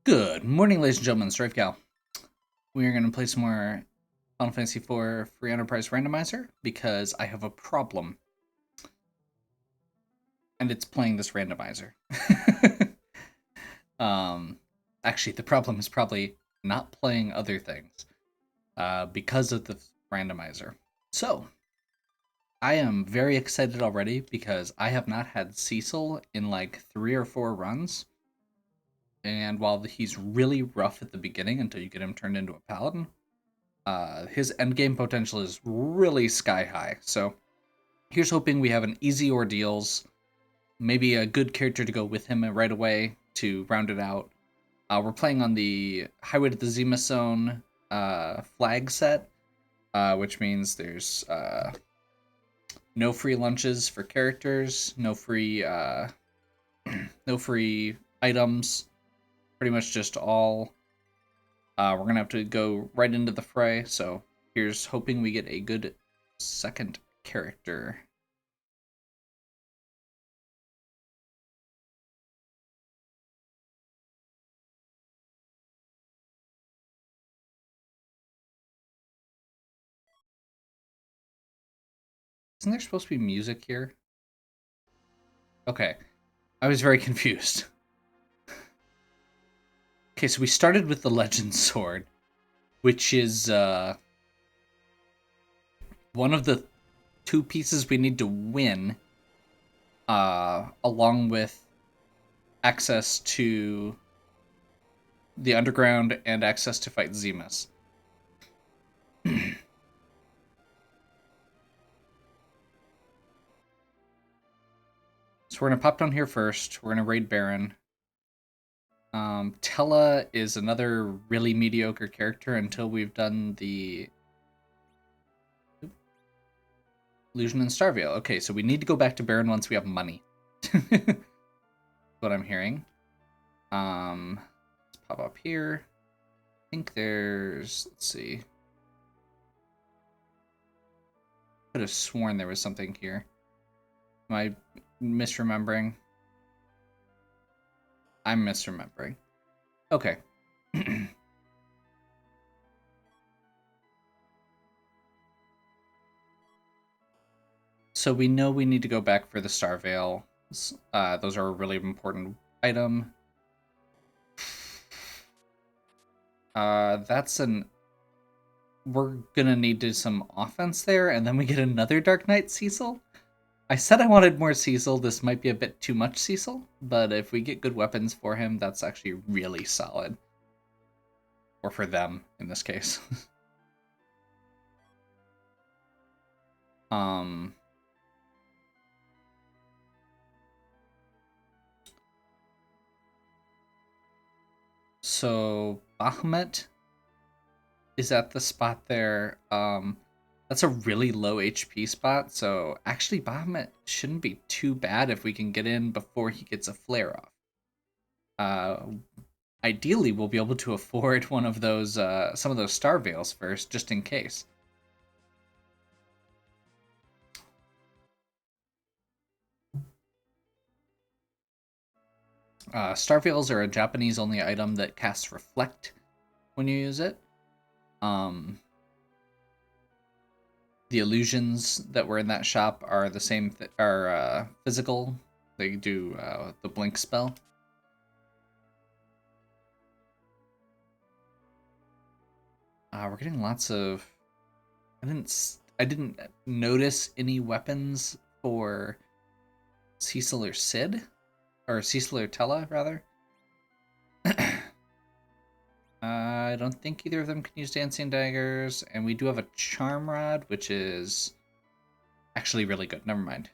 Good morning, ladies and gentlemen. Strafe Gal. We are going to play some more Final Fantasy IV Free Enterprise Randomizer because I have a problem, and it's playing this randomizer. um, Actually, the problem is probably not playing other things because of the randomizer. So, I am very excited already because I have not had Cecil in like 3 or 4 runs. And while he's really rough at the beginning until you get him turned into a paladin, his endgame potential is really sky high. So here's hoping we have an easy ordeals, maybe a good character to go with him right away to round it out. We're playing on the Highway to the Zima Zone flag set, which means there's no free lunches for characters, no free no free items, pretty much just all. We're gonna have to go right into the fray, so here's hoping we get a good second character. Isn't there supposed to be music here? Okay, I was very confused. Okay, so we started with the Legend Sword, which is one of the 2 pieces we need to win, along with access to the underground and access to fight Zemus. So we're gonna pop down here first. We're gonna raid Baron. Tella is another really mediocre character until we've done the Illusion and Starveil. Okay, so we need to go back to Baron once we have money. What I'm hearing. Let's pop up here. I think there's, let's see. Could have sworn there was something here. Am I misremembering? I'm misremembering. Okay. So we know we need to go back for the Starveil. Those are a really important item. That's an... We're gonna need to some offense there, and then we get another Dark Knight Cecil? I said I wanted more Cecil. This might be a bit too much Cecil, but if we get good weapons for him, that's actually really solid. Or for them, in this case. um... So, Bahamut is at the spot there. That's a really low HP spot, so actually Bahamut shouldn't be too bad if we can get in before he gets a flare off. Ideally, we'll be able to afford one of those, some of those Star Veils first, just in case. Star Veils are a Japanese-only item that casts Reflect when you use it. The illusions that were in that shop are the same, are physical. They do the blink spell. We're getting lots of... I didn't notice any weapons for Cecil or Sid. Or Cecil or Tella, rather. I don't think either of them can use Dancing Daggers. And we do have a Charm Rod, which is actually really good. Never mind.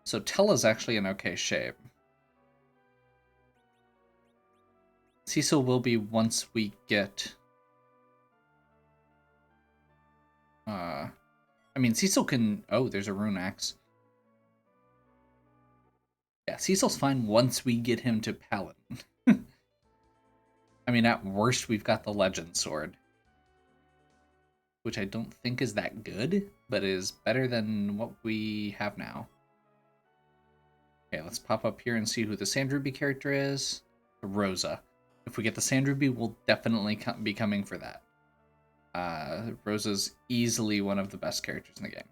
So Tella's actually in okay shape. Cecil will be once we get... I mean, Cecil can... Oh, there's a Rune Axe. Yeah, Cecil's fine once we get him to Paladin. I mean, at worst, we've got the Legend Sword. Which I don't think is that good, but is better than what we have now. Okay, let's pop up here and see who the Sand Ruby character is. Rosa. If we get the Sand Ruby, we'll definitely be coming for that. Rosa's easily one of the best characters in the game.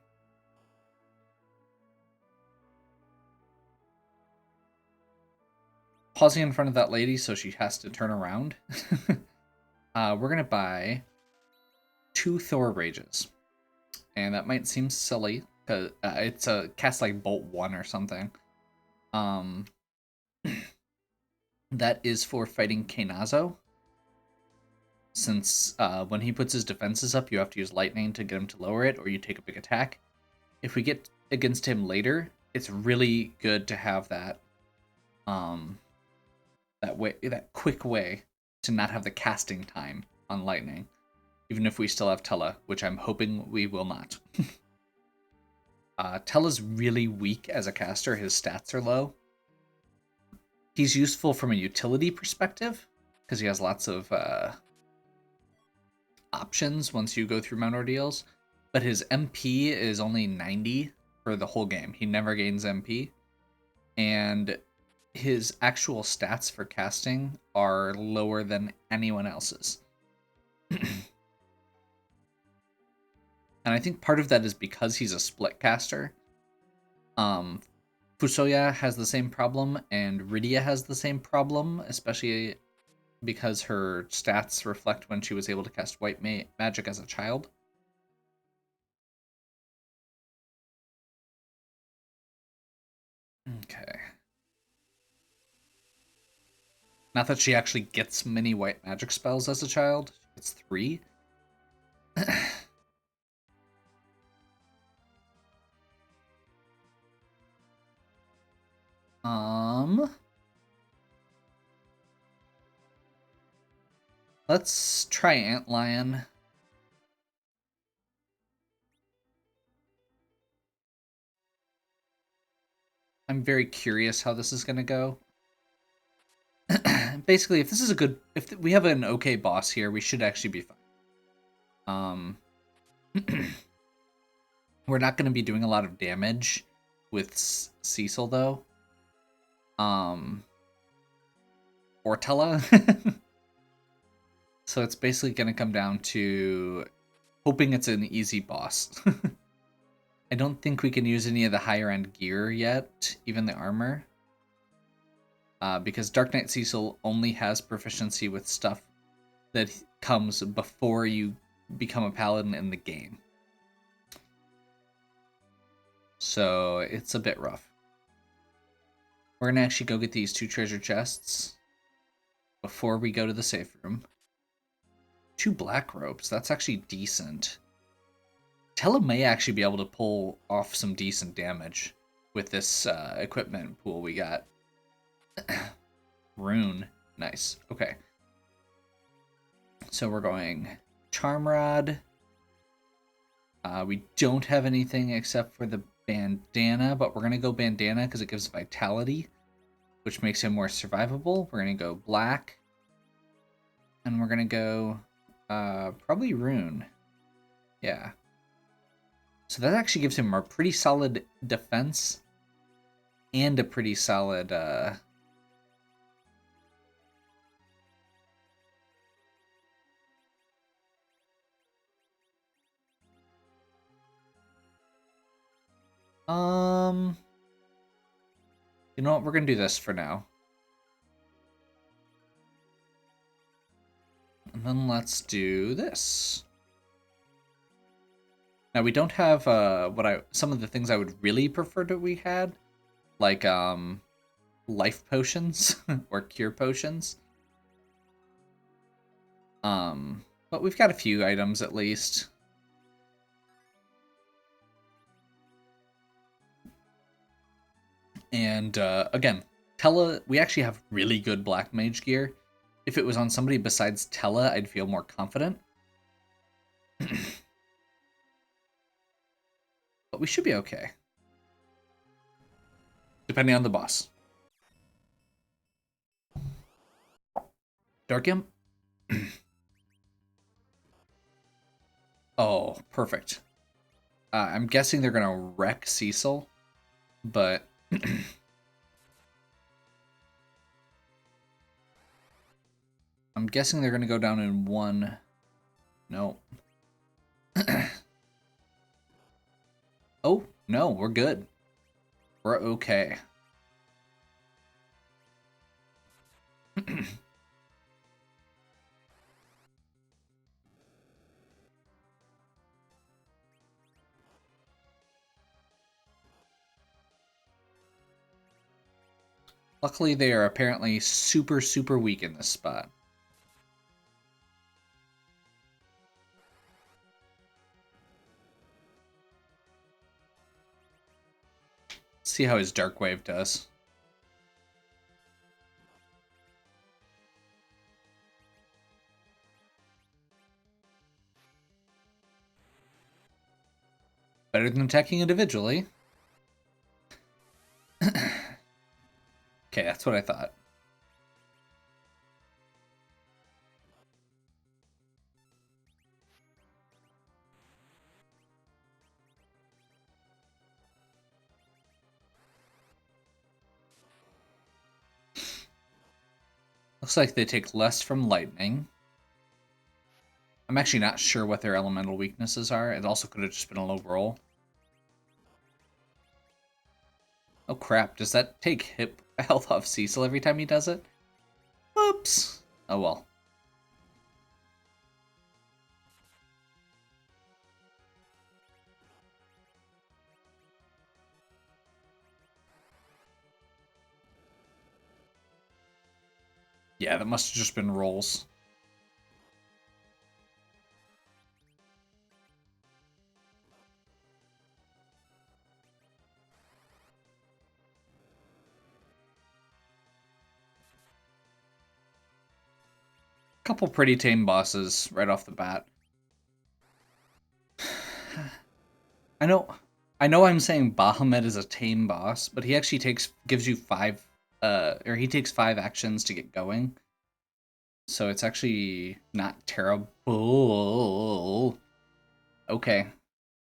Pausing in front of that lady so she has to turn around. We're going to buy 2 Thor Rages. And that might seem silly, because it's a cast like Bolt 1 or something. That is for fighting Kainazo. Since when he puts his defenses up, you have to use lightning to get him to lower it, or you take a big attack. If we get against him later, it's really good to have that that quick way to not have the casting time on lightning, even if we still have Tella, which I'm hoping we will not. Tella's really weak as a caster. His stats are low. He's useful from a utility perspective because he has lots of options once you go through Mount Ordeals, but his MP is only 90 for the whole game. He never gains MP, and his actual stats for casting are lower than anyone else's. And I think part of that is because he's a split caster. Fusoya has the same problem, and Rydia has the same problem, especially because her stats reflect when she was able to cast white magic as a child. Okay. Not that she actually gets many white magic spells as a child. It's 3. Let's try Antlion. I'm very curious how this is going to go. Basically, if this is if we have an okay boss here, we should actually be fine. We're not going to be doing a lot of damage with Cecil, though. Or Tella. So it's basically going to come down to hoping it's an easy boss. I don't think we can use any of the higher end gear yet, even the armor. Because Dark Knight Cecil only has proficiency with stuff that comes before you become a paladin in the game. So it's a bit rough. We're going to actually go get these 2 treasure chests before we go to the safe room. 2 black ropes, that's actually decent. Tella may actually be able to pull off some decent damage with this equipment pool we got. Rune, nice. Okay. So we're going Charm Rod. We don't have anything except for the bandana, but we're going to go bandana because it gives vitality, which makes him more survivable. We're going to go black. And we're going to go probably Rune. Yeah. So that actually gives him a pretty solid defense and a pretty solid you know what, we're gonna do this for now. And then let's do this. Now we don't have some of the things I would really prefer that we had, like life potions or cure potions. But we've got a few items at least. And again, Tella, we actually have really good black mage gear. If it was on somebody besides Tella, I'd feel more confident. But we should be okay. Depending on the boss. Dark Imp? Oh, perfect. I'm guessing they're going to wreck Cecil, but... I'm guessing they're going to go down in one. No. Oh, no, we're good. We're okay. Luckily, they are apparently super, super weak in this spot. Let's see how his Dark Wave does. Better than attacking individually. Okay, that's what I thought. Looks like they take less from lightning. I'm actually not sure what their elemental weaknesses are. It also could have just been a low roll. Oh crap, does that take hit health off Cecil every time he does it? Oops. Oh well. Yeah, that must have just been rolls. Couple pretty tame bosses right off the bat. I know I'm saying Bahamut is a tame boss, but he actually gives you he takes 5 actions to get going. So it's actually not terrible. Okay.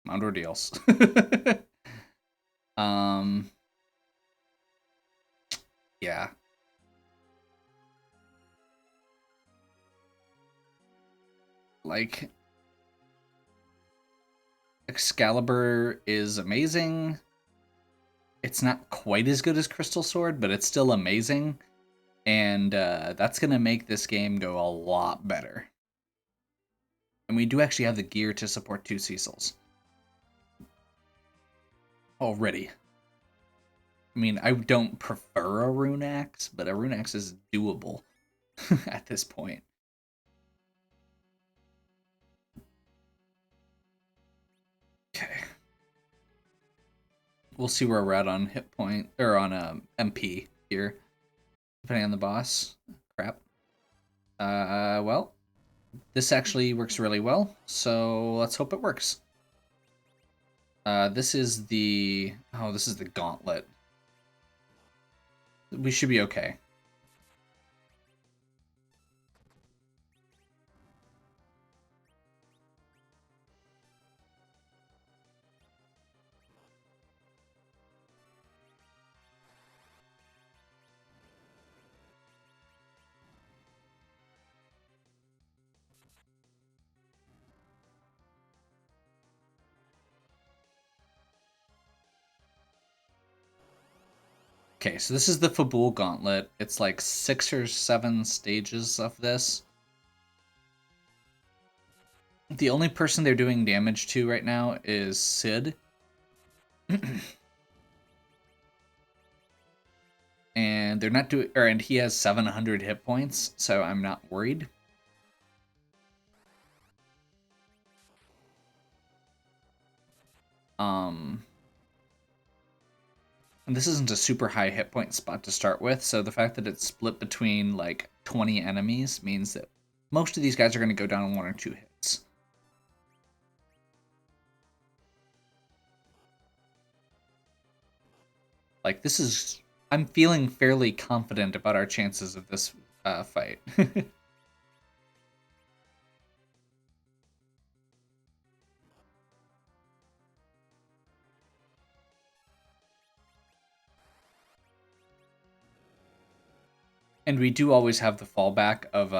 Mount ordeals. um yeah. Like Excalibur is amazing. It's not quite as good as Crystal Sword, but it's still amazing. And that's going to make this game go a lot better. And we do actually have the gear to support 2 Cecils. Already. I mean, I don't prefer a Rune Axe, but a Rune Axe is doable at this point. Okay. We'll see where we're at on hit point, or on MP here, depending on the boss. Crap. Well, this actually works really well, so let's hope it works. This is the gauntlet. We should be okay. Okay, so this is the Fabul Gauntlet. It's like 6 or 7 stages of this. The only person they're doing damage to right now is Sid. And they're not doing, and he has 700 hit points, so I'm not worried. And this isn't a super high hit point spot to start with, so the fact that it's split between like 20 enemies means that most of these guys are going to go down in 1 or 2 hits. Like, this is... I'm feeling fairly confident about our chances of this fight. And we do always have the fallback of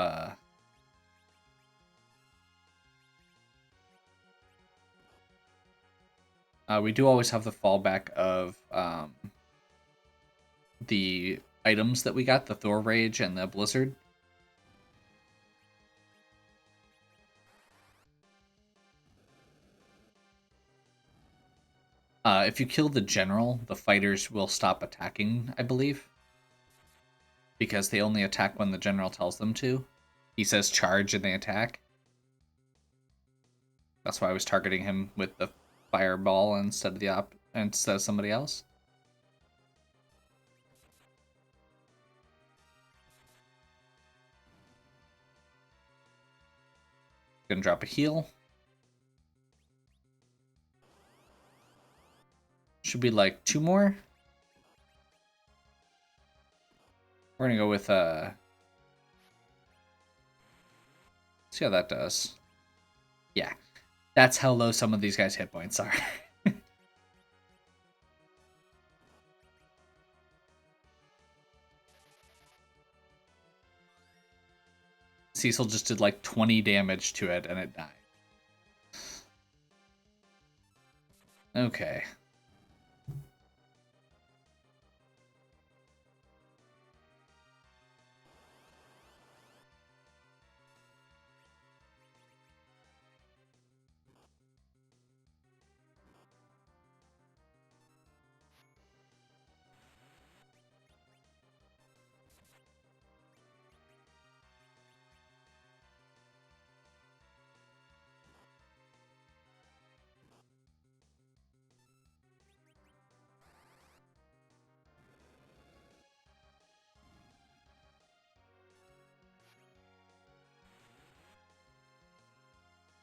we do always have the fallback of the items that we got, the Thor Rage and the Blizzard. If you kill the general, the fighters will stop attacking, I believe. Because they only attack when the general tells them to. He says charge and they attack. That's why I was targeting him with the fireball instead of somebody else. Gonna drop a heal. Should be like 2 more. We're gonna go with see how that does. Yeah. That's how low some of these guys' hit points are. Cecil just did like 20 damage to it and it died. Okay.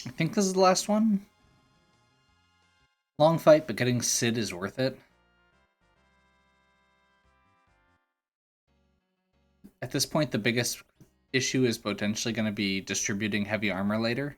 I think this is the last one. Long fight, but getting Sid is worth it. At this point, the biggest issue is potentially going to be distributing heavy armor later.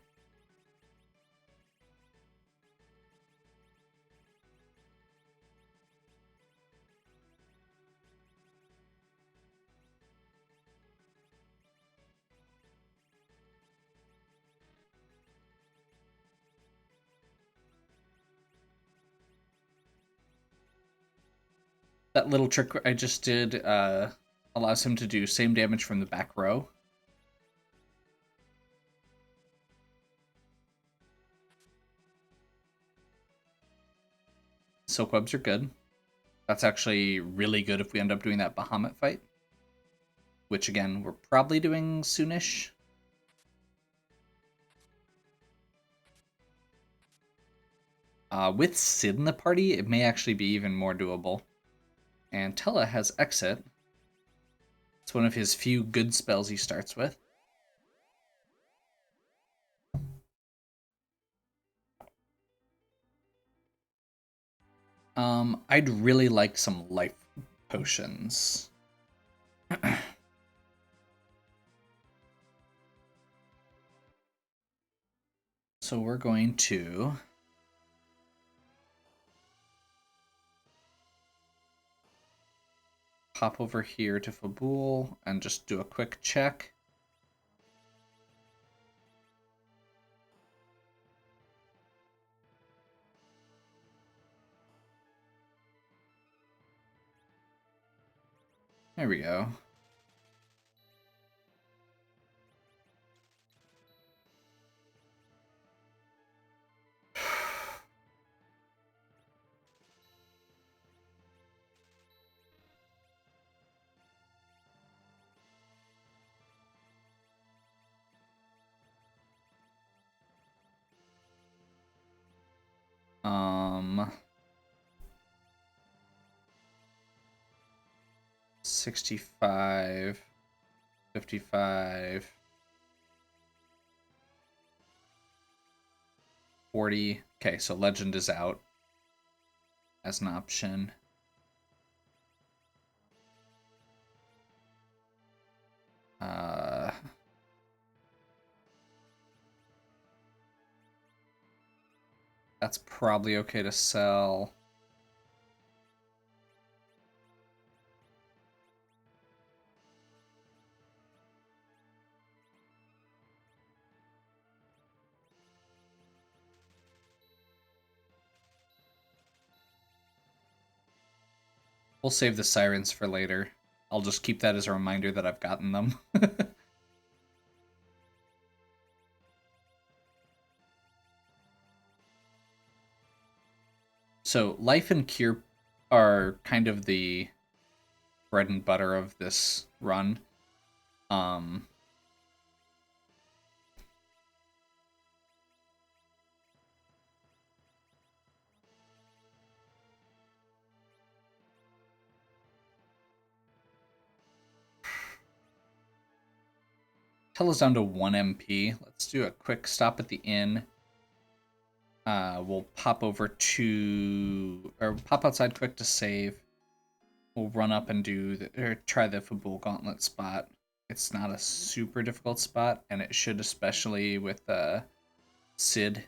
That little trick I just did allows him to do same damage from the back row. Silk webs are good. That's actually really good if we end up doing that Bahamut fight. Which, again, we're probably doing soonish. With Sid in the party, it may actually be even more doable. And Tella has Exit. It's one of his few good spells he starts with. I'd really like some life potions. So we're going to pop over here to Fabul and just do a quick check. There we go. Um, 65, 55, 40. Okay, so Legend is out as an option. That's probably okay to sell. We'll save the sirens for later. I'll just keep that as a reminder that I've gotten them. So life and cure are kind of the bread and butter of this run. Um, Till is down to 1 MP. Let's do a quick stop at the inn. We'll pop over to, or pop outside quick to save. We'll run up and try the Fabul Gauntlet spot. It's not a super difficult spot, and it should, especially with Sid,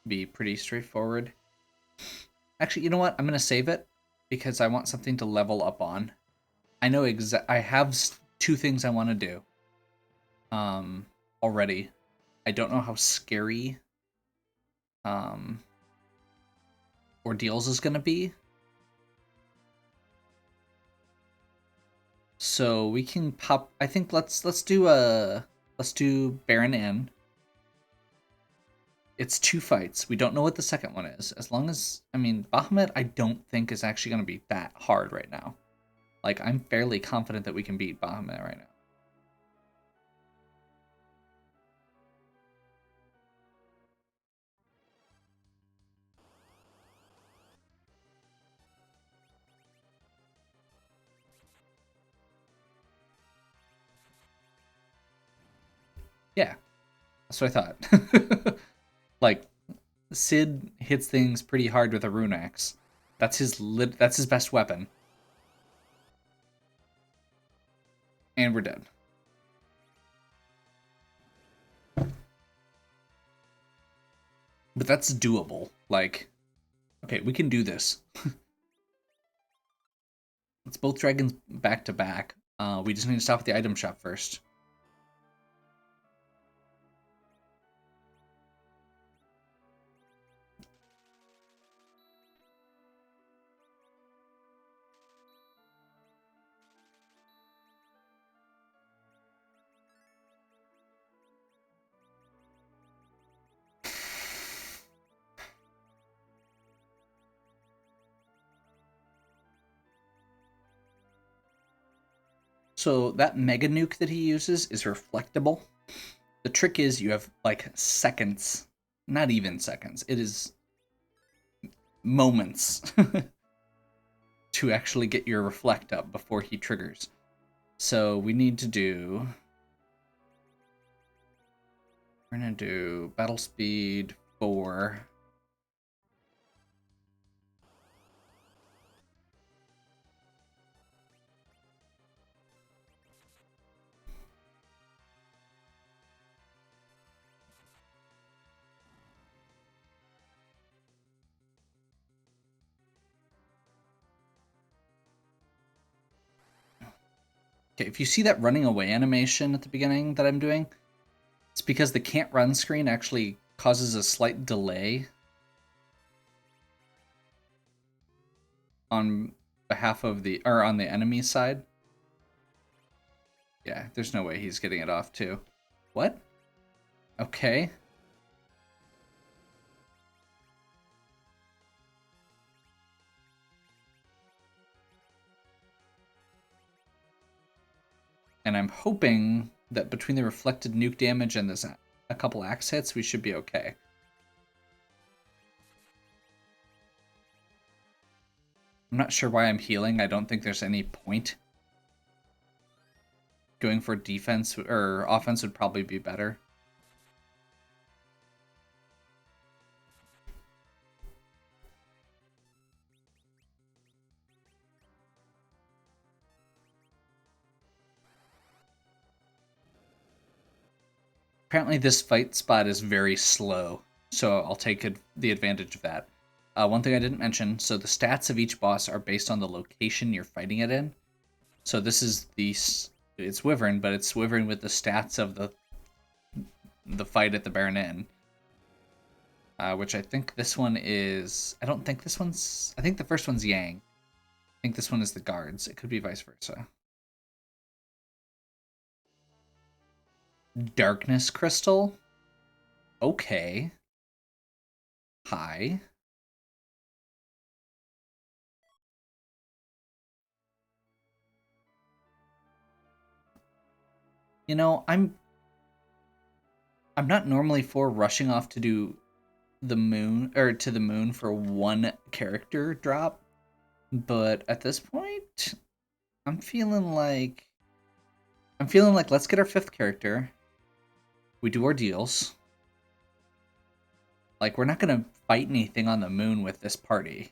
be pretty straightforward. Actually, you know what? I'm gonna save it because I want something to level up on. I know I have 2 things I want to do. Already. I don't know how scary Ordeals is gonna be. So we can pop. I think let's do Baron Inn. It's 2 fights. We don't know what the second one is. As long as, I mean, Bahamut I don't think is actually going to be that hard right now. Like, I'm fairly confident that we can beat Bahamut right now. Yeah, that's what I thought. Like, Sid hits things pretty hard with a rune axe. That's his best weapon. And we're dead. But that's doable. Like, okay, we can do this. It's both dragons back to back. We just need to stop at the item shop first. So that mega nuke that he uses is reflectable. The trick is you have like seconds, not even seconds. It is moments to actually get your reflect up before he triggers. So we need to do. We're gonna do battle speed 4. Okay, if you see that running away animation at the beginning that I'm doing, it's because the can't run screen actually causes a slight delay on behalf of on the enemy side. Yeah, there's no way he's getting it off too. What? Okay. And I'm hoping that between the reflected nuke damage and this a couple axe hits, we should be okay. I'm not sure why I'm healing. I don't think there's any point. Going for defense or offense would probably be better. Apparently this fight spot is very slow, so I'll take the advantage of that. One thing I didn't mention, so the stats of each boss are based on the location you're fighting it in. So this is it's Wyvern, but it's Wyvern with the stats of the fight at the Baron Inn. Which I think this one is, I don't think this one's, I think the first one's Yang. think this one is the guards. It could be vice versa. Darkness crystal? Okay. Hi. You know, I'm not normally for rushing off to do the moon or to the moon for one character drop, but at this point, I'm feeling like let's get our fifth character. We do our deals. Like we're not gonna fight anything on the moon with this party.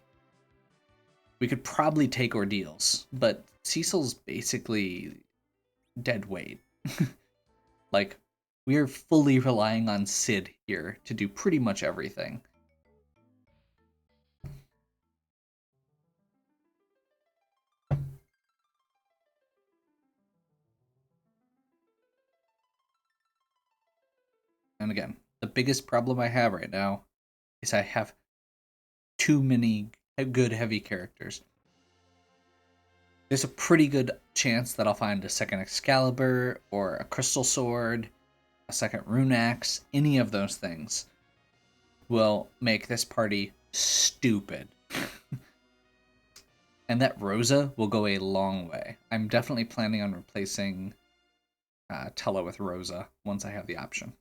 We could probably take ordeals, but Cecil's basically dead weight. Like we are fully relying on Sid here to do pretty much everything. And again, the biggest problem I have right now is I have too many good heavy characters. There's a pretty good chance that I'll find a second Excalibur or a Crystal Sword, a second Rune Axe, any of those things will make this party stupid. And that Rosa will go a long way. I'm definitely planning on replacing Tella with Rosa once I have the option.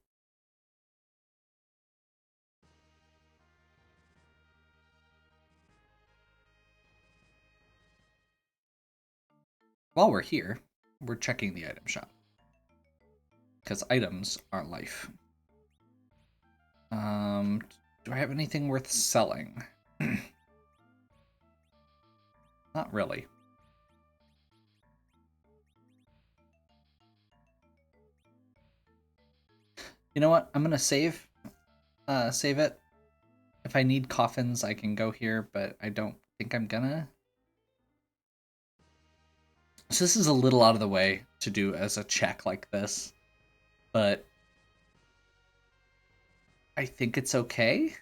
While we're here, we're checking the item shop. Because items are life. Do I have anything worth selling? Not really. You know what? I'm gonna save it. If I need coffins, I can go here, but I don't think I'm gonna. So this is a little out of the way to do as a check like this, but I think it's okay.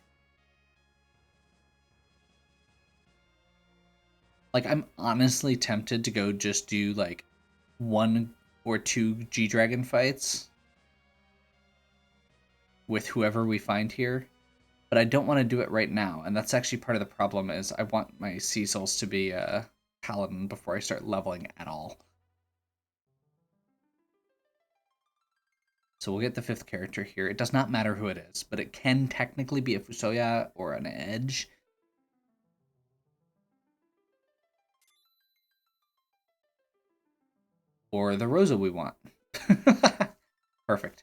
Like, I'm honestly tempted to go just do, like, 1 or 2 G-Dragon fights with whoever we find here, but I don't want to do it right now, and that's actually part of the problem is I want my Cecils to be a Paladin before I start leveling at all. So we'll get the 5th character here. It does not matter who it is, but it can technically be a Fusoya or an Edge. Or the Rosa we want. Perfect.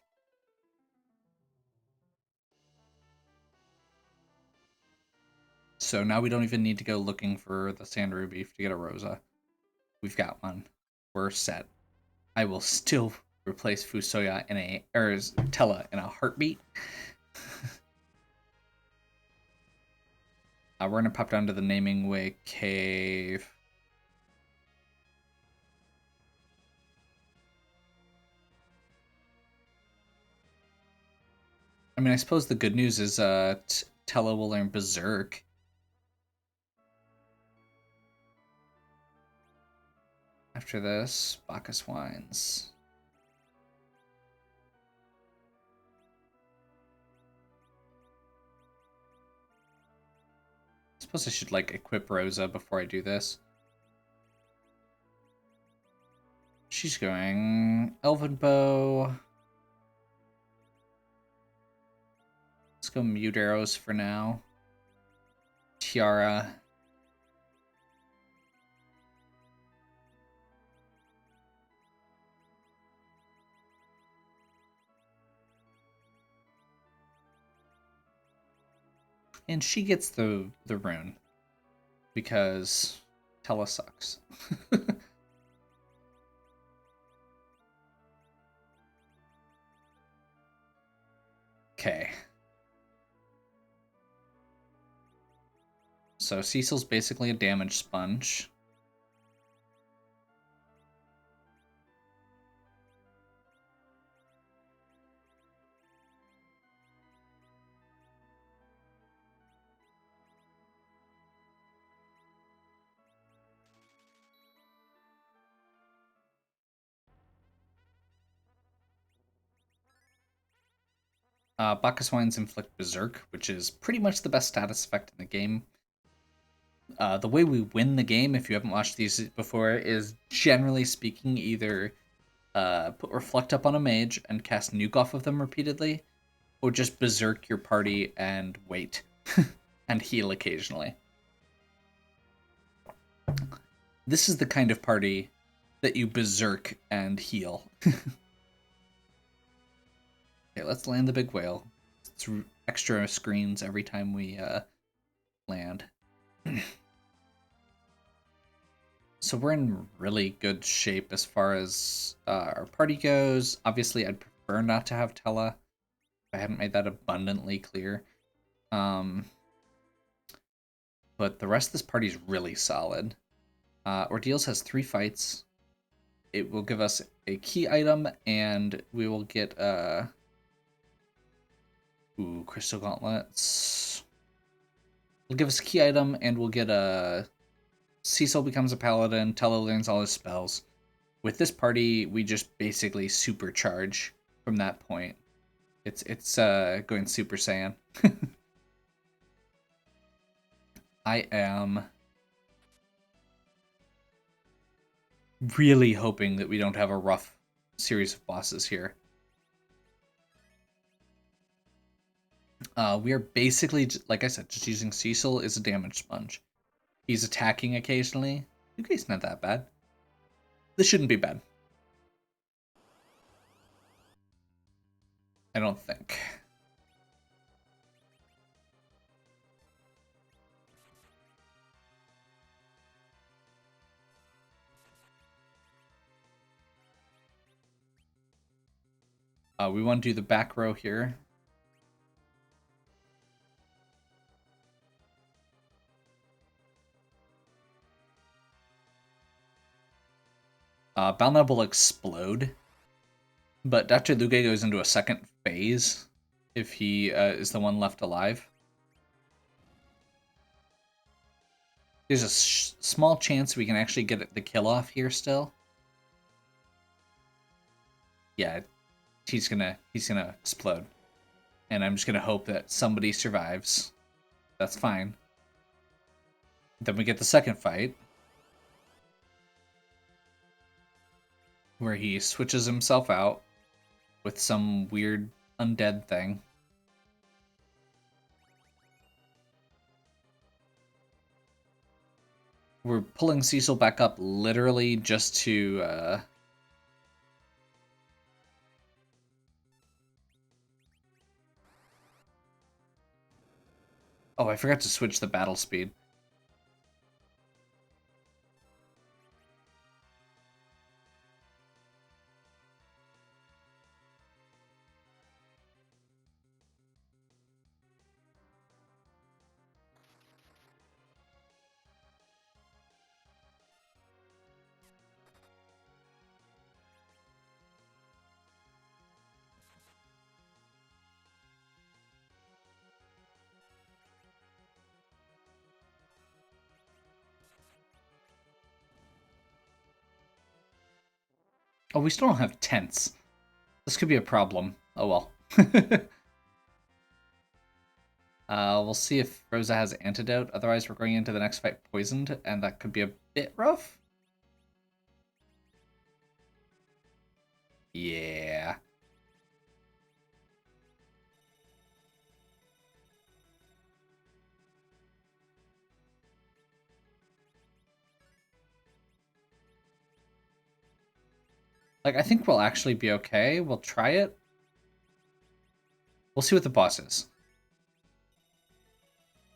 So now we don't even need to go looking for the Sand Ruby to get a Rosa. We've got one. We're set. I will still replace Fusoya or Tella in a heartbeat. We're gonna pop down to the Naming Way Cave. I mean, I suppose the good news is Tella will learn Berserk. After this, Bacchus Wines. I suppose I should, like, equip Rosa before I do this. She's going Elven Bow. Let's go Mute Arrows for now. Tiara. And she gets the rune. Because Tella sucks. Okay. So Cecil's basically a damage sponge. Bacchus Wines inflict Berserk, which is pretty much the best status effect in the game. The way we win the game, if you haven't watched these before, is generally speaking either put Reflect up on a mage and cast Nuke off of them repeatedly, or just Berserk your party and wait, and heal occasionally. This is the kind of party that you Berserk and heal. Okay, let's land the big whale. It's extra screens every time we land. So we're in really good shape as far as our party goes. Obviously, I'd prefer not to have Tella. If I hadn't made that abundantly clear. But the rest of this party is really solid. Ordeals has 3 fights. It will give us a key item, and we will get Crystal Gauntlets. It'll give us a key item, and we'll get a Cecil becomes a paladin. Tella learns all his spells. With this party, we just basically supercharge from that point. It's going Super Saiyan. I am really hoping that we don't have a rough series of bosses here. We are basically, like I said, just using Cecil as a damage sponge. He's attacking occasionally. Okay, it's not that bad. This shouldn't be bad. I don't think. We want to do the back row here. Balnab will explode, but Dr. Luge goes into a second phase if he is the one left alive. There's a small chance we can actually get the kill off here still. Yeah, he's gonna explode, and I'm just gonna hope that somebody survives. That's fine. Then we get the second fight, where he switches himself out with some weird undead thing. We're pulling Cecil back up literally just to oh, I forgot to switch the battle speed. Oh, we still don't have tents. This could be a problem. Oh well. We'll see if Rosa has antidote. Otherwise, we're going into the next fight poisoned, and that could be a bit rough. Yeah. Like, I think we'll actually be okay. We'll try it. We'll see what the boss is.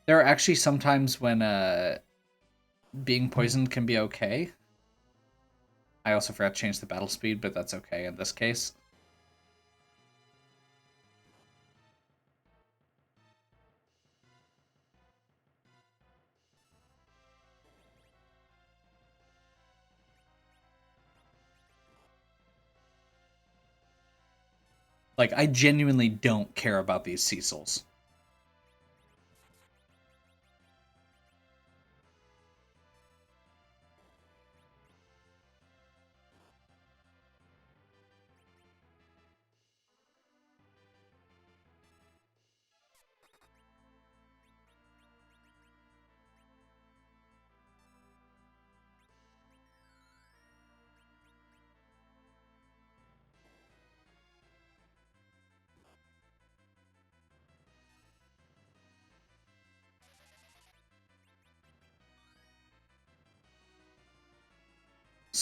There are actually some times when being poisoned can be okay. I also forgot to change the battle speed, but that's okay in this case. Like, I genuinely don't care about these Cecils.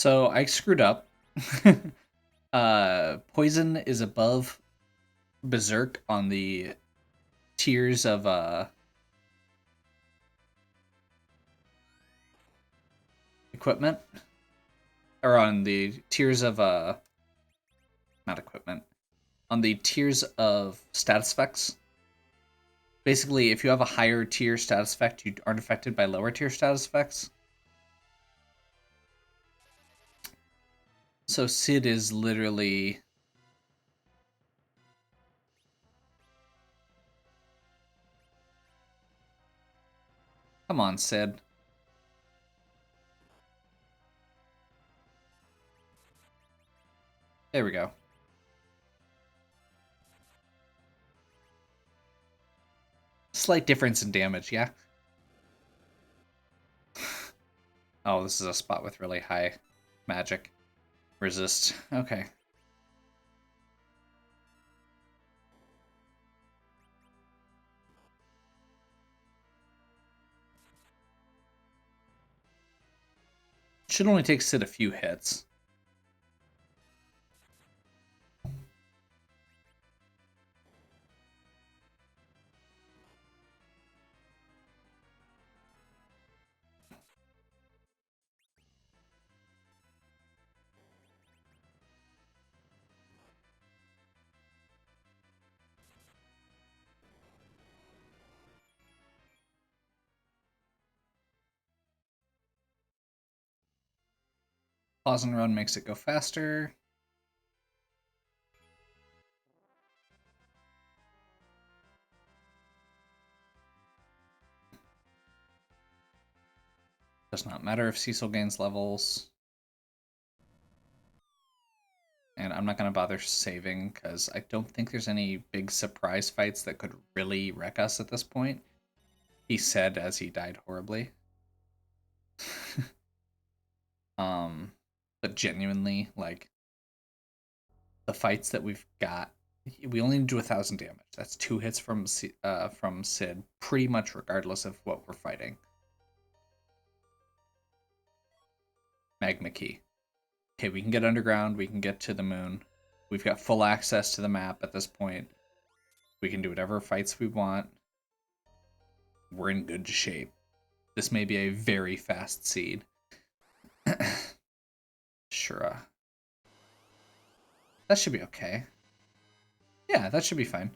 So I screwed up. Poison is above Berserk on the tiers of equipment, or on the tiers of not equipment, on the tiers of status effects. Basically, if you have a higher tier status effect, you aren't affected by lower tier status effects. So Sid is literally... Come on, Sid. There we go. Slight difference in damage, yeah? Oh, this is a spot with really high magic resist. Okay. Should only take Sid a few hits. Pause and run makes it go faster. Does not matter if Cecil gains levels. And I'm not going to bother saving, because I don't think there's any big surprise fights that could really wreck us at this point. He said as he died horribly. But genuinely, like, the fights that we've got, we only need to do 1,000 damage. That's 2 hits from Sid, pretty much regardless of what we're fighting. Magma Key. Okay, we can get underground, we can get to the moon. We've got full access to the map at this point. We can do whatever fights we want. We're in good shape. This may be a very fast seed. Sure. That should be okay. Yeah, that should be fine.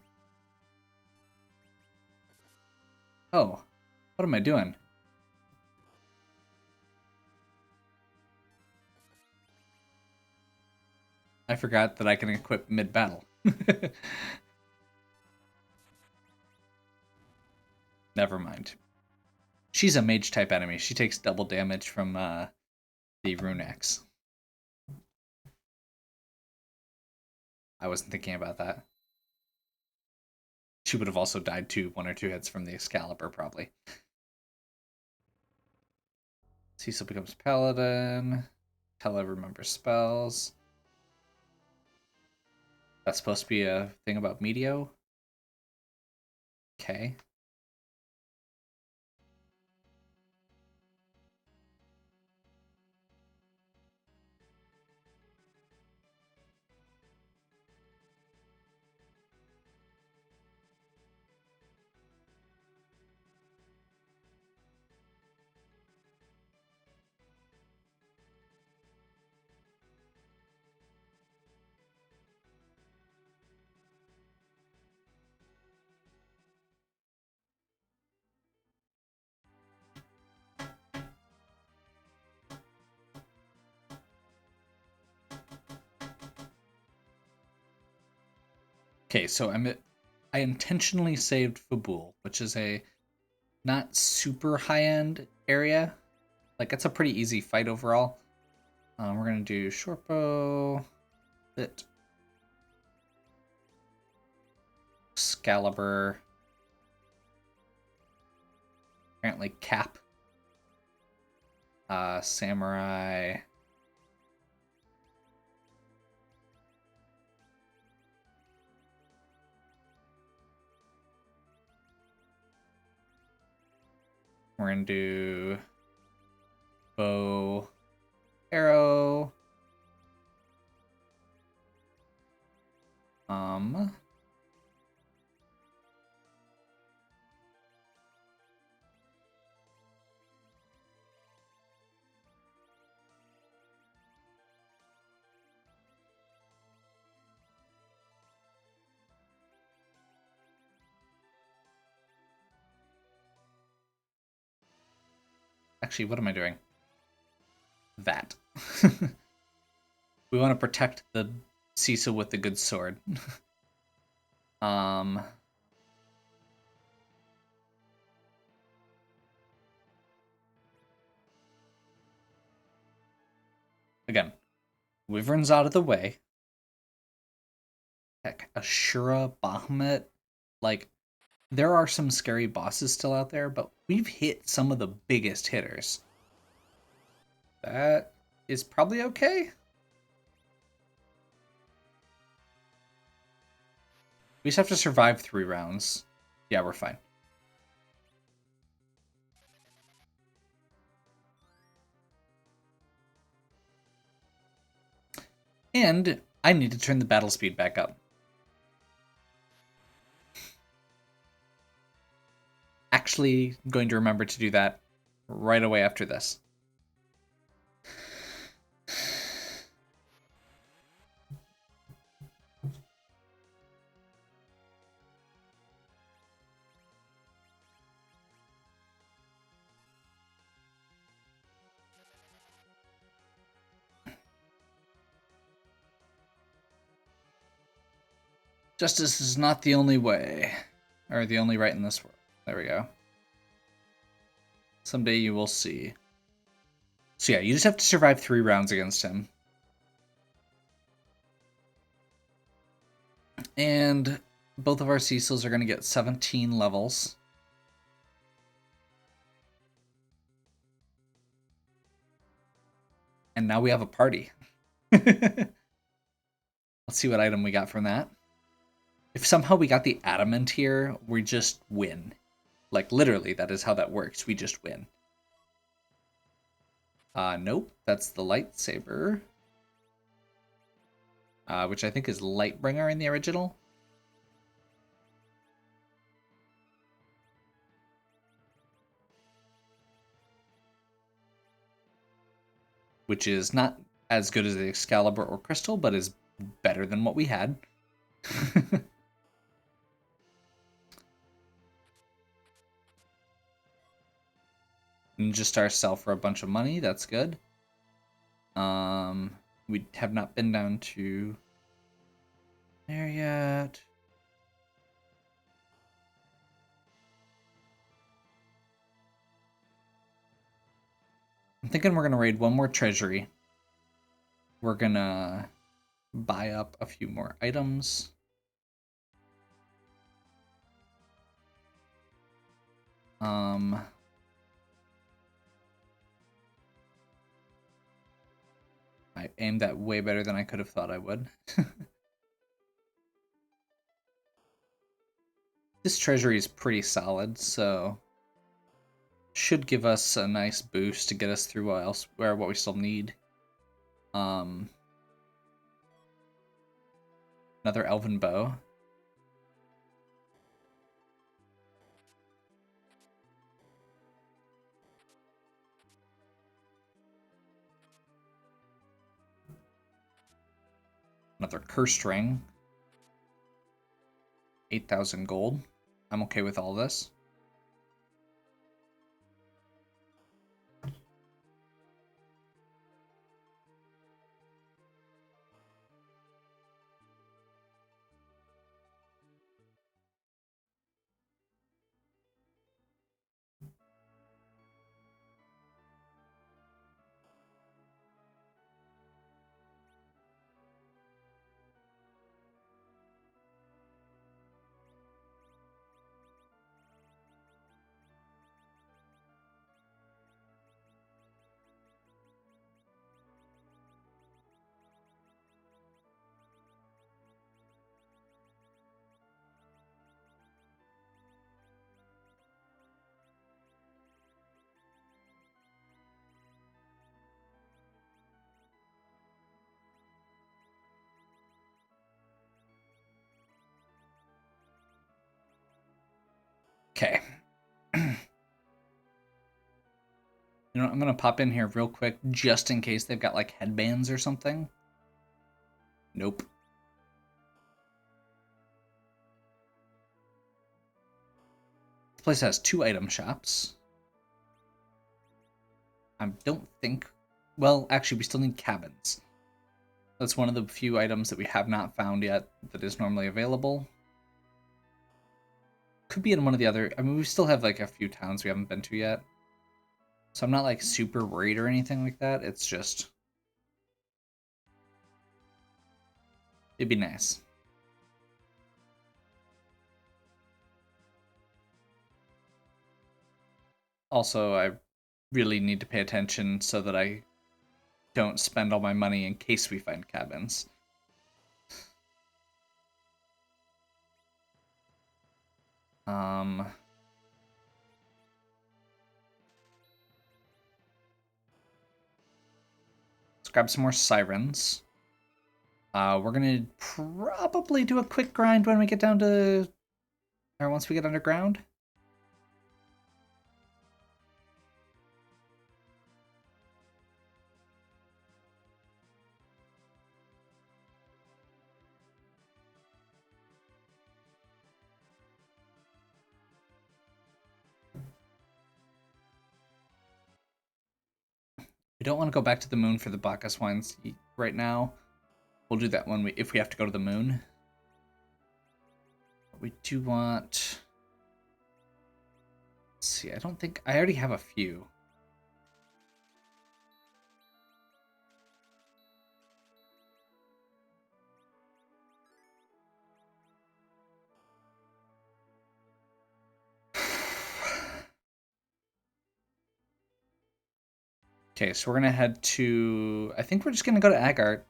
Oh, what am I doing? I forgot that I can equip mid-battle. Never mind. She's a mage-type enemy. She takes double damage from the Rune Axe. I wasn't thinking about that. She would have also died to 1 or 2 hits from the Excalibur, probably. Cecil becomes Paladin. Hella remembers spells. That's supposed to be a thing about Meteo. Okay. Okay, so I intentionally saved Fabul, which is a not super high-end area. Like, it's a pretty easy fight overall. We're gonna do short bow, bit, Excalibur, apparently cap, samurai. We're gonna do bow, arrow, Um, Actually, what am I doing? That. We want to protect the Cecil with the good sword. um, Again, Wyvern's out of the way. Heck, Ashura, Bahamut, like, there are some scary bosses still out there, but we've hit some of the biggest hitters. That is probably okay. We just have to survive 3 rounds. Yeah, we're fine. And I need to turn the battle speed back up. Actually going to remember to do that right away after this. Justice is not the only way. Or the only right in this world. There we go. Someday you will see. So yeah, you just have to survive 3 rounds against him. And both of our Cecils are going to get 17 levels. And now we have a party. Let's see what item we got from that. If somehow we got the adamant here, we just win. Like, literally, that is how that works. We just win. Nope. That's the lightsaber. Which I think is Lightbringer in the original. Which is not as good as the Excalibur or Crystal, but is better than what we had. Ninja Star sell for a bunch of money. That's good. We have not been down to there yet. I'm thinking we're gonna raid one more treasury. We're gonna buy up a few more items. I aimed that way better than I could have thought I would. This treasury is pretty solid, so should give us a nice boost to get us through what we still need. Another elven bow. Another cursed ring. 8,000 gold. I'm okay with all this. You know what, I'm gonna pop in here real quick just in case they've got like headbands or something. Nope. This place has 2 item shops. I don't think... Well, actually, we still need cabins. That's one of the few items that we have not found yet that is normally available. Could be in one of the other... I mean, we still have like a few towns we haven't been to yet. So I'm not like super worried or anything like that. It's just... It'd be nice. Also, I really need to pay attention so that I don't spend all my money in case we find cabins. Let's grab some more sirens. We're gonna probably do a quick grind when we get down to... Or once we get underground. We don't want to go back to the moon for the Bacchus wines right now. We'll do that when if we have to go to the moon. But we do want... Let's see, I don't think... I already have a few. Okay, so we're gonna head to... I think we're just gonna go to Agart.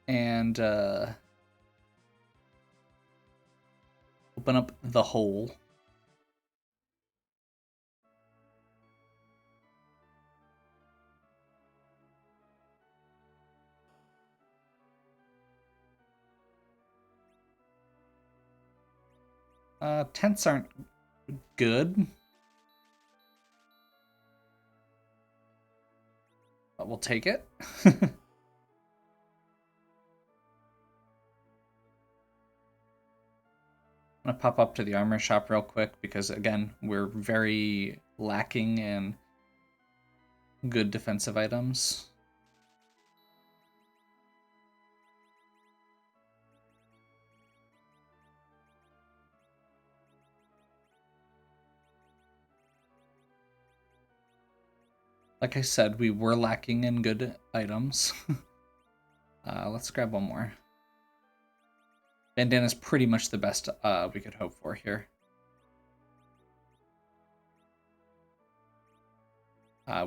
And, open up the hole. Tents aren't good. But we'll take it. I'm gonna pop up to the armor shop real quick because, again, we're very lacking in good defensive items. Like I said, we were lacking in good items. Let's grab one more. Bandana's pretty much the best we could hope for here.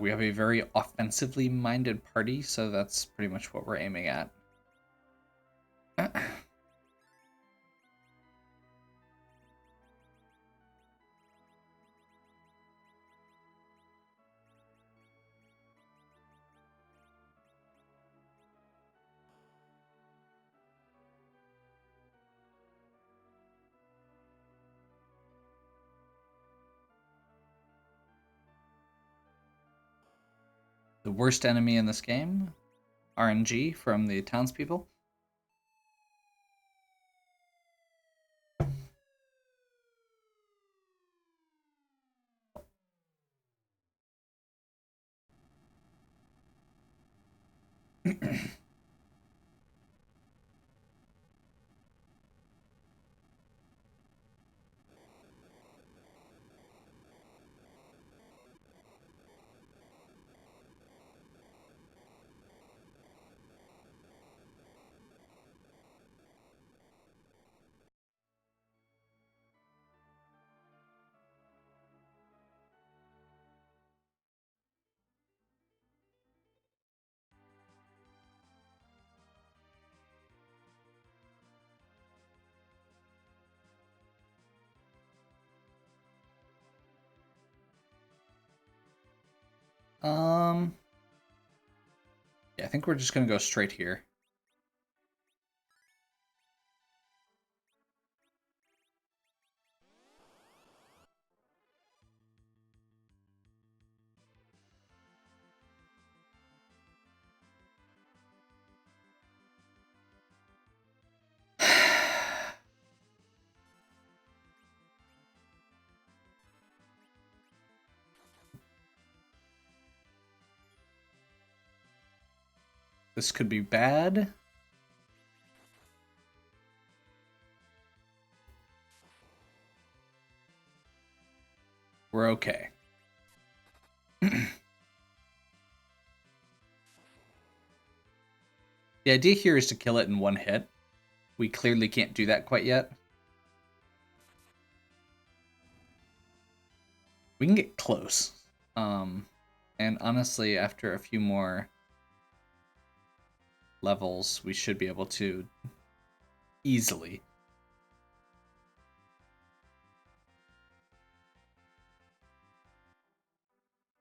We have a very offensively minded party, so that's pretty much what we're aiming at. The worst enemy in this game, RNG from the townspeople. Yeah, I think we're just gonna go straight here. This could be bad. We're okay. The idea here is to kill it in one hit. We clearly can't do that quite yet. We can get close. And honestly, after a few more levels, we should be able to easily.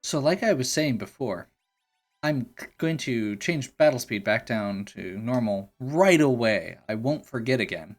So like I was saying before, I'm going to change battle speed back down to normal right away. I won't forget again.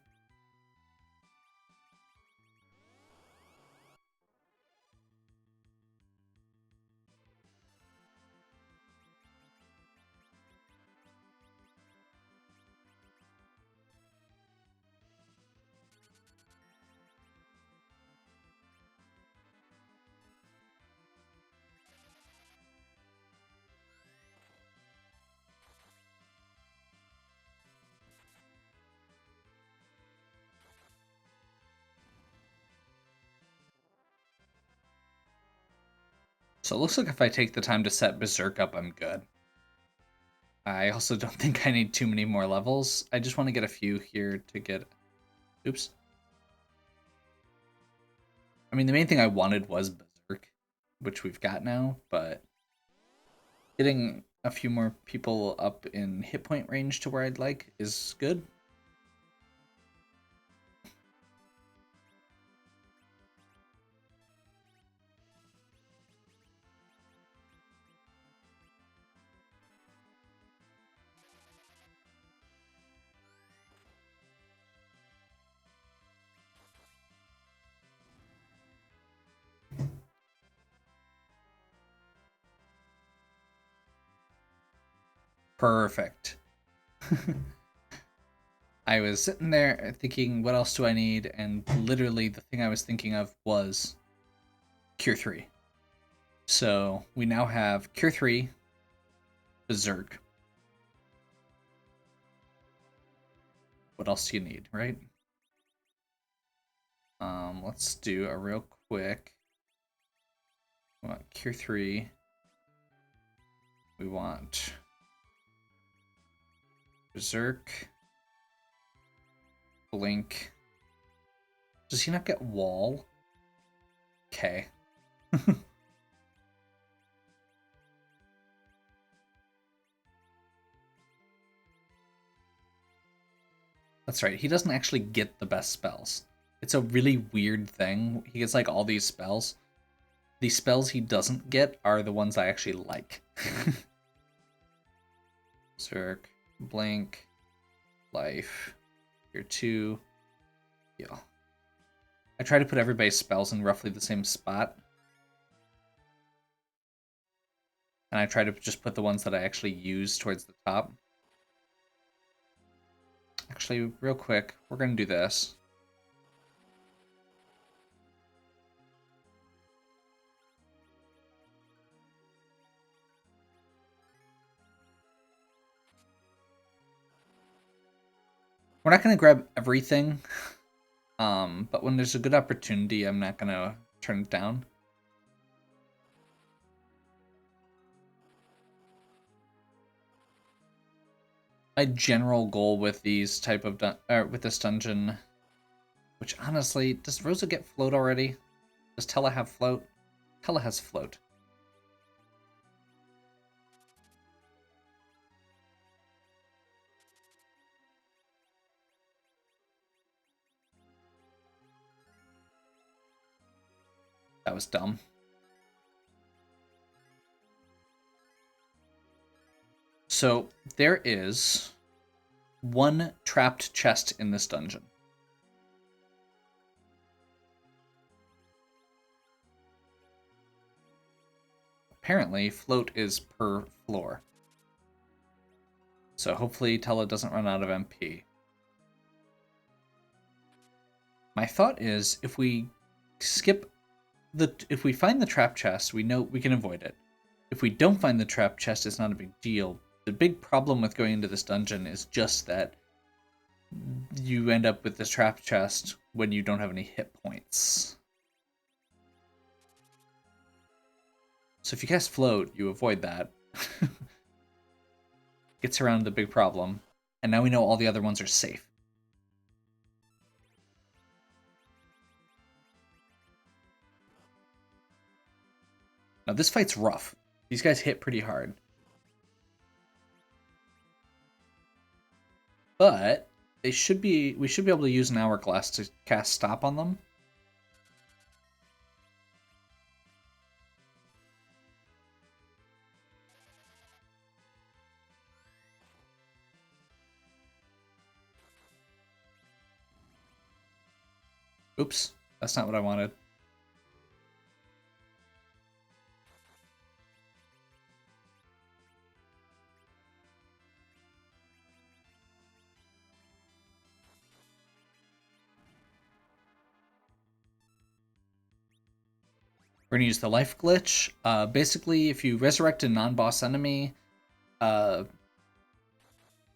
So it looks like if I take the time to set Berserk up, I'm good. I also don't think I need too many more levels. I just want to get a few here to get... Oops. I mean, the main thing I wanted was Berserk, which we've got now, but getting a few more people up in hit point range to where I'd like is good. Perfect. I was sitting there thinking, what else do I need? And literally the thing I was thinking of was Cure 3. So we now have Cure 3, Berserk. What else do you need, right? Let's do a real quick. We want Cure 3. We want Berserk. Blink. Does he not get Wall? Okay. That's right, he doesn't actually get the best spells. It's a really weird thing. He gets like all these spells. The spells he doesn't get are the ones I actually like. Berserk, Blink, Life, Here 2, Heal. I try to put everybody's spells in roughly the same spot. And I try to just put the ones that I actually use towards the top. Actually, real quick, we're going to do this. We're not going to grab everything, but when there's a good opportunity, I'm not going to turn it down. My general goal with these type of with this dungeon, which honestly, does Rosa get float already? Does Tella have float? Tella has float. That was dumb. So there is one trapped chest in this dungeon. Apparently, float is per floor. So hopefully Tella doesn't run out of MP. My thought is, if we find the trap chest, we know we can avoid it. If we don't find the trap chest, it's not a big deal, The big problem with going into this dungeon is just that you end up with this trap chest when you don't have any hit points. So if you cast float, you avoid that. Gets around the big problem. And now we know all the other ones are safe. Now this fight's rough. These guys hit pretty hard. But we should be able to use an hourglass to cast stop on them. Oops, that's not what I wanted. We're going to use the life glitch. Basically, if you resurrect a non-boss enemy, as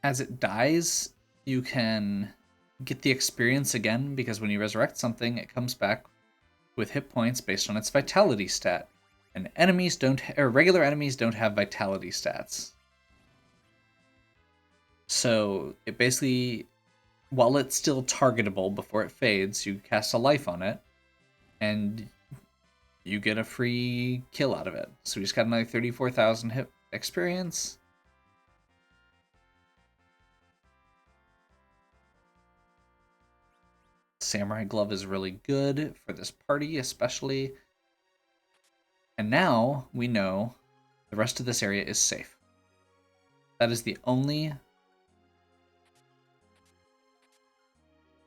it dies, you can get the experience again, because when you resurrect something, it comes back with hit points based on its vitality stat. And regular enemies don't have vitality stats. So it basically, while it's still targetable before it fades, you cast a life on it, and you get a free kill out of it. So we just got another 34,000 hit experience. Samurai Glove is really good for this party, especially. And now we know the rest of this area is safe. That is the only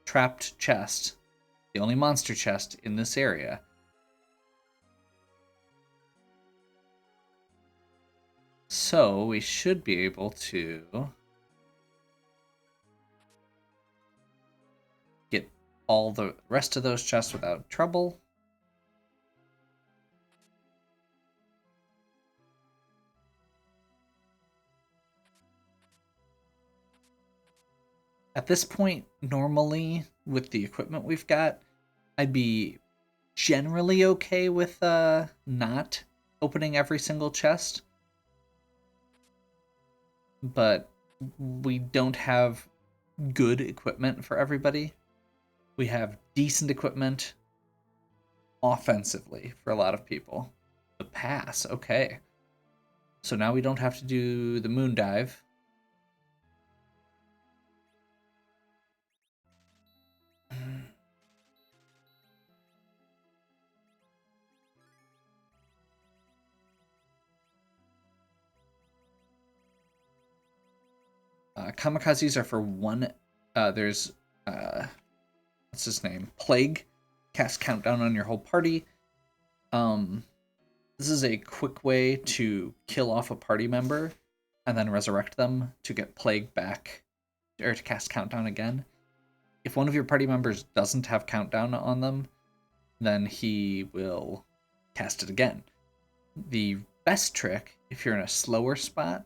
trapped chest, the only monster chest in this area. So we should be able to get all the rest of those chests without trouble. At this point, normally, with the equipment we've got, I'd be generally okay with not opening every single chest. But we don't have good equipment for everybody. We have decent equipment offensively for a lot of people. The pass, okay. So now we don't have to do the moon dive. Kamikazes are for one. There's what's his name? Plague. Cast countdown on your whole party. This is a quick way to kill off a party member and then resurrect them to get Plague back, or to cast countdown again. If one of your party members doesn't have countdown on them, then he will cast it again. The best trick, if you're in a slower spot,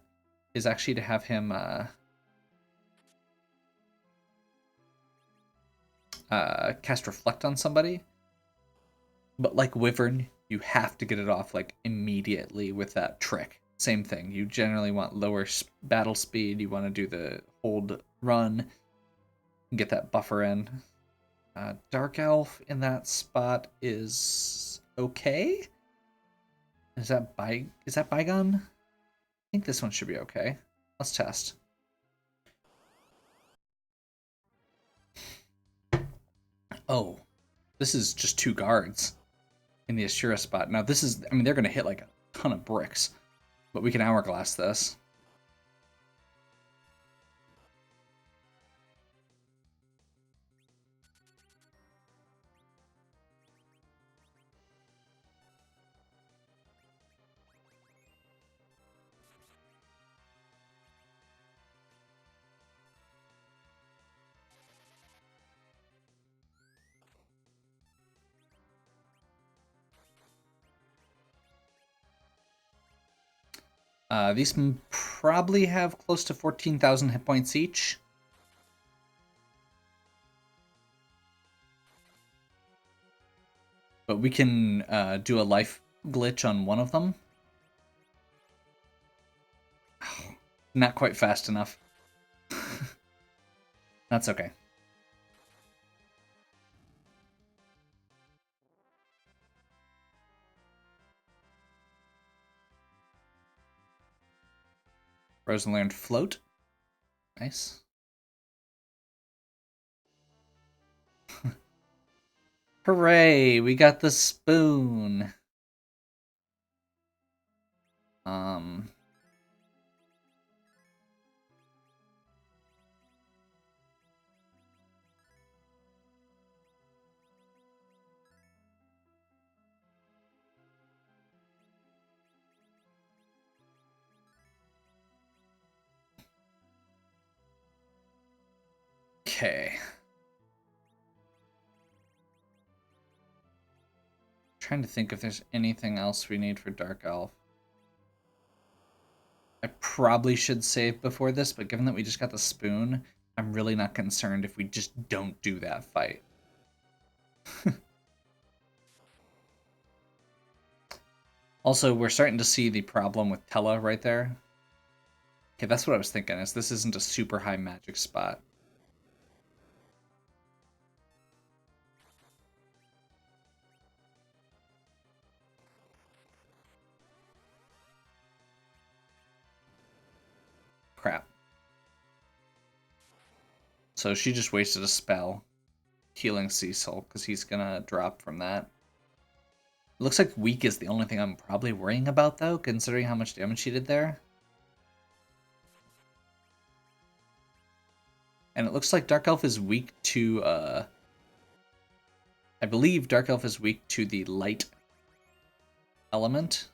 is actually to have him cast Reflect on somebody. But like Wyvern, you have to get it off like immediately with that trick. Same thing. You generally want lower battle speed. You want to do the hold run and get that buffer in. Dark Elf in that spot is okay. Is that Bygone? I think this one should be okay. Let's test. Oh, this is just 2 guards in the Ashura spot. Now this is, I mean, they're going to hit like a ton of bricks, but we can hourglass this. These probably have close to 14,000 hit points each. But we can do a life glitch on one of them. Not quite fast enough. That's okay. Rosen learned float. Nice. Hooray! We got the spoon. Um. Okay. Trying to think if there's anything else we need for Dark Elf. I probably should save before this, but given that we just got the spoon, I'm really not concerned if we just don't do that fight. Also, we're starting to see the problem with Tella right there. Okay, that's what I was thinking, is this isn't a super high magic spot. Crap. So she just wasted a spell healing Cecil, because he's gonna drop from that. It looks like weak is the only thing I'm probably worrying about, though, considering how much damage she did there. And it looks like Dark Elf is weak to, I believe Dark Elf is weak to the light element.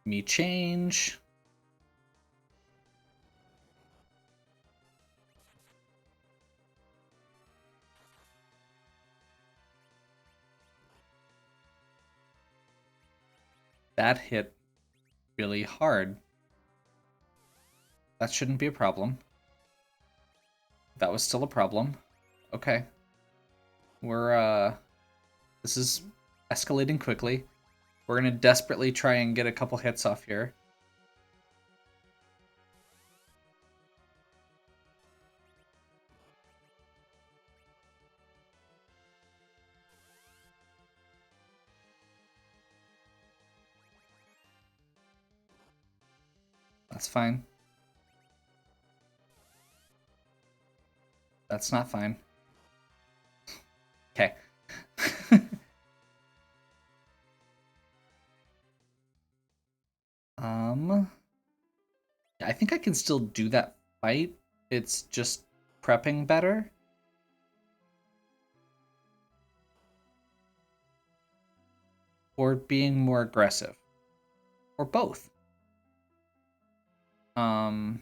Me change. That hit really hard. That shouldn't be a problem. That was still a problem. Okay. We're, this is escalating quickly. We're gonna desperately try and get a couple hits off here. That's fine. That's not fine. Okay. I think I can still do that fight. It's just prepping better. Or being more aggressive. Or both. Um...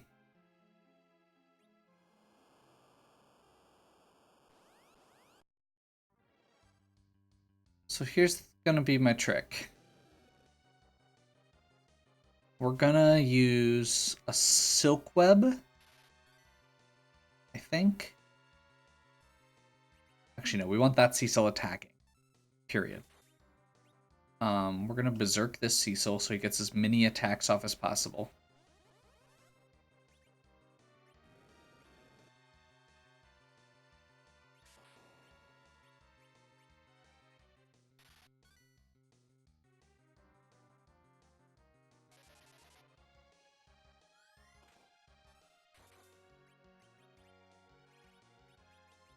So here's gonna be my trick. We're gonna use a silk web, I think. Actually, no, we want that Cecil attacking. Period. We're gonna berserk this Cecil so he gets as many attacks off as possible.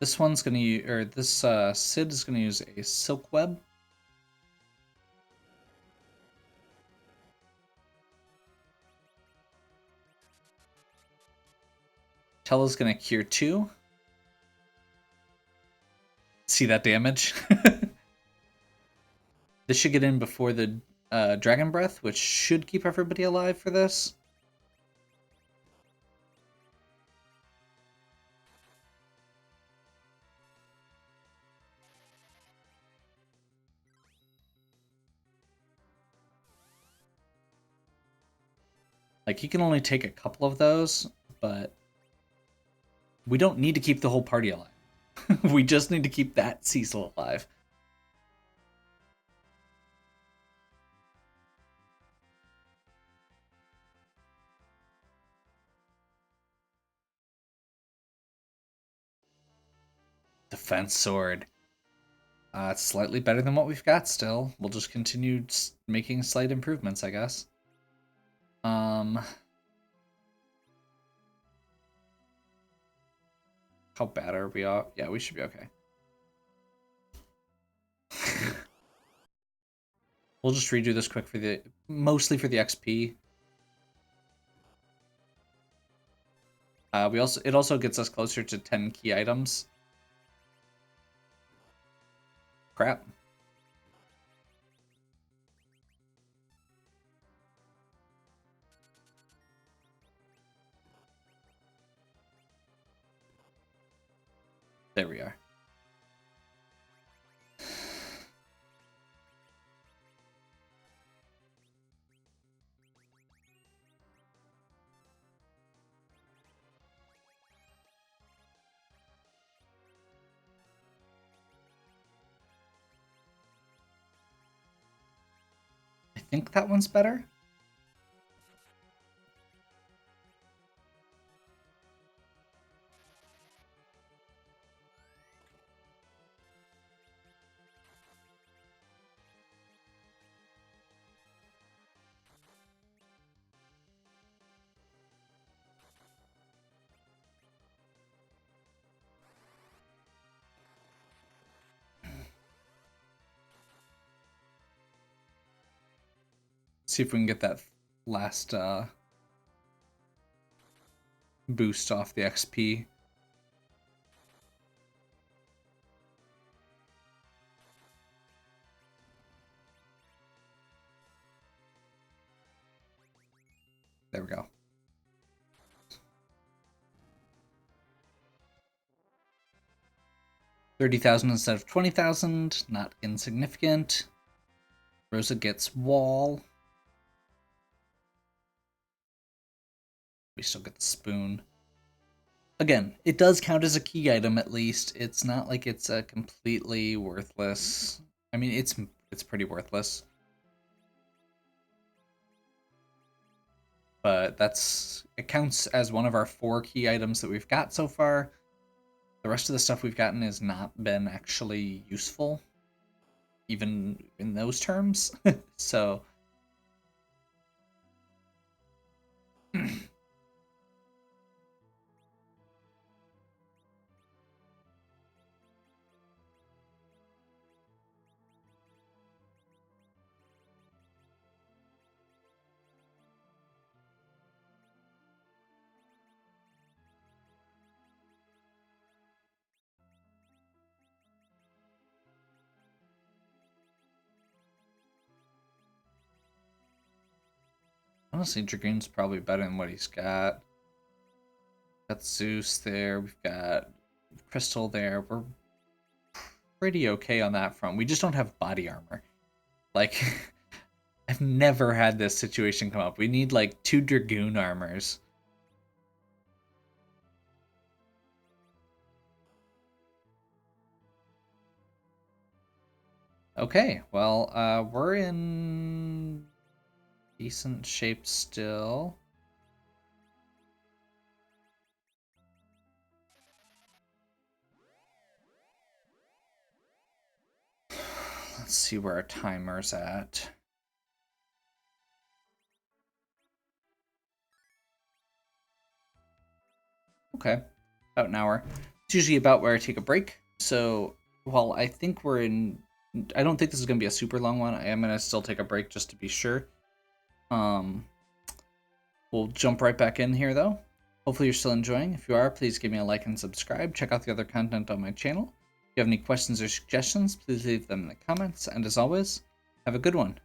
This one's gonna use, or this Sid is gonna use a silk web. Tella's gonna cure 2. See that damage? This should get in before the Dragon Breath, which should keep everybody alive for this. Like, he can only take a couple of those, but we don't need to keep the whole party alive. We just need to keep that Cecil alive. Defense Sword. It's slightly better than what we've got still. We'll just continue making slight improvements, I guess. How bad are we off? Yeah, we should be okay. We'll just redo this quick for mostly for the XP. It also gets us closer to 10 key items. Crap. There we are. I think that one's better. See if we can get that last boost off the XP. There we go. 30,000 instead of 20,000, not insignificant. Rosa gets wall. We still get the spoon. Again, it does count as a key item at least. It's not like it's a completely worthless. I mean, it's pretty worthless. But it counts as one of our 4 key items that we've got so far. The rest of the stuff we've gotten has not been actually useful, even in those terms. So honestly, Dragoon's probably better than what he's got. Got Zeus there. We've got Crystal there. We're pretty okay on that front. We just don't have body armor. Like, I've never had this situation come up. We need like 2 Dragoon armors. Okay, well, we're in decent shape still. Let's see where our timer's at. Okay, about an hour. It's usually about where I take a break. So, while I think we're in... I don't think this is going to be a super long one. I am going to still take a break just to be sure. We'll jump right back in here, though. Hopefully you're still enjoying. If you are, please give me a like and subscribe. Check out the other content on my channel. you have any questions or suggestions, please leave them in the comments. And as always, have a good one.